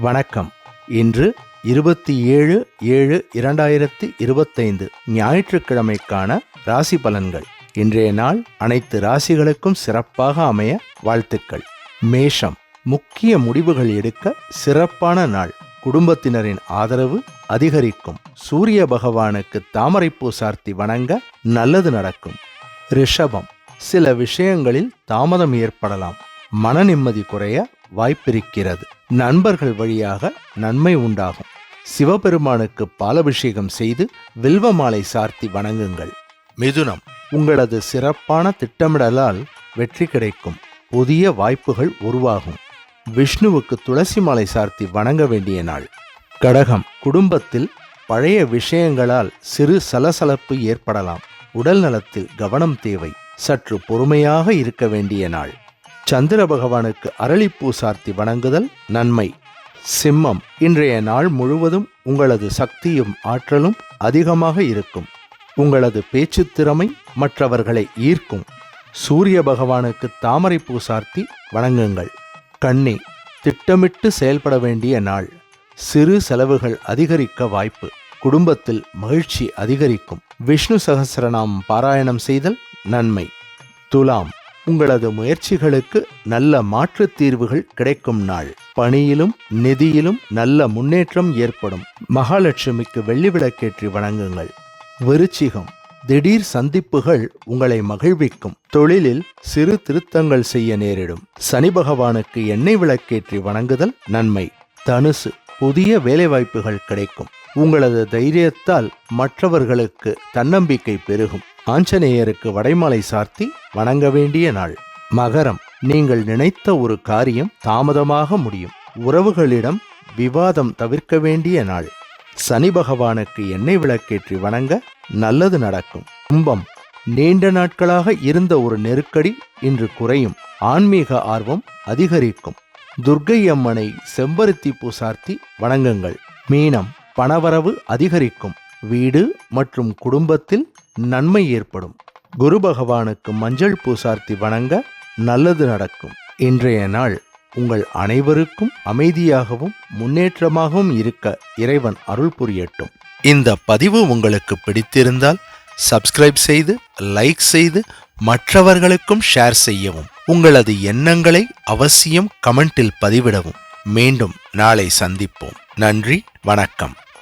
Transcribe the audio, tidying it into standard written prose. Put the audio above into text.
வணக்கம். இன்று 27/7/2025 ஞாயிற்றுக்கிழமைக்கான ராசி பலன்கள். இன்றைய நாள் அனைத்து ராசிகளுக்கும் சிறப்பாக அமைய வாழ்த்துக்கள். மேஷம், முக்கிய முடிவுகள் எடுக்க சிறப்பான நாள். குடும்பத்தினரின் ஆதரவு அதிகரிக்கும். சூரிய பகவானுக்கு தாமரைப்பூ சார்த்தி வணங்க நல்லது நடக்கும். ரிஷபம், சில விஷயங்களில் தாமதம் ஏற்படலாம். மன நிம்மதி குறைய வாய்ப்பிருக்கிறது. நண்பர்கள் வழியாக நன்மை உண்டாகும். சிவபெருமானுக்கு பாலபிஷேகம் செய்து வில்வ மாலை சார்த்தி வணங்குங்கள். மிதுனம், உங்களது சிறப்பான திட்டமிடலால் வெற்றி கிடைக்கும். புதிய வாய்ப்புகள் உருவாகும். விஷ்ணுவுக்கு துளசி மாலை சார்த்தி வணங்க வேண்டிய நாள். கடகம், குடும்பத்தில் பழைய விஷயங்களால் சிறு சலசலப்பு ஏற்படலாம். உடல் நலத்தில் கவனம் தேவை. சற்று பொறுமையாக இருக்க வேண்டிய நாள். சந்திர பகவானுக்கு அரளிப்பூ சார்த்தி வணங்குதல் நன்மை. சிம்மம், இன்றைய நாள் முழுவதும் உங்களது சக்தியும் ஆற்றலும் அதிகமாக இருக்கும். உங்களது பேச்சு திறமை மற்றவர்களை ஈர்க்கும். சூரிய பகவானுக்கு தாமரைப்பூ சார்த்தி வணங்குங்கள். கன்னி, திட்டமிட்டு செயல்பட வேண்டிய நாள். சிறு செலவுகள் அதிகரிக்க வாய்ப்பு. குடும்பத்தில் மகிழ்ச்சி அதிகரிக்கும். விஷ்ணு சகஸ்ரநாமம் பாராயணம் செய்தல் நன்மை. துலாம், உங்களது முயற்சிகளுக்கு நல்ல மாற்றுத் தீர்வுகள் கிடைக்கும் நாள். பணியிலும் நிதியிலும் நல்ல முன்னேற்றம் ஏற்படும். மகாலட்சுமிக்கு வெள்ளி விளக்கேற்றி வணங்குங்கள். விருச்சிகம், திடீர் சந்திப்புகள் உங்களை மகிழ்விக்கும். தொழிலில் சிறு திருத்தங்கள் செய்ய நேரிடும். சனி பகவானுக்கு எண்ணெய் விளக்கேற்றி வணங்குதல் நன்மை. தனுசு, புதிய வேலைவாய்ப்புகள் கிடைக்கும். உங்களது தைரியத்தால் மற்றவர்களுக்கு தன்னம்பிக்கை பெருகும். ஆஞ்சநேயருக்கு வடைமாலை சார்த்தி வணங்க வேண்டிய நாள். மகரம், நீங்கள் நினைத்த ஒரு காரியம் தாமதமாக முடியும். உறவுகளிடம் விவாதம் தவிர்க்க வேண்டிய நாள். சனி பகவானுக்கு எண்ணெய் விளக்கேற்றி வணங்க நல்லது நடக்கும். கும்பம், நீண்ட நாட்களாக இருந்த ஒரு நெருக்கடி இன்று குறையும். ஆன்மீக ஆர்வம் அதிகரிக்கும். துர்க்கை அம்மனை செம்பருத்தி பூ சார்த்தி வணங்குங்கள். மீனம், பணவரவு அதிகரிக்கும். வீடு மற்றும் குடும்பத்தில் நன்மை ஏற்படும். குரு பகவானுக்கு மஞ்சள் பூ சார்த்தி வணங்க நல்லது நடக்கும். இன்றைய நாள் உங்கள் அனைவருக்கும் அமைதியாகவும் முன்னேற்றமாகவும் இருக்க இறைவன் அருள் புரியட்டும். இந்த பதிவு உங்களுக்கு பிடித்திருந்தால் சப்ஸ்கிரைப் செய்து, லைக் செய்து, மற்றவர்களுக்கும் ஷேர் செய்யவும். உங்களது எண்ணங்களை அவசியம் கமெண்டில் பதிவிடவும். மீண்டும் நாளை சந்திப்போம். நன்றி, வணக்கம்.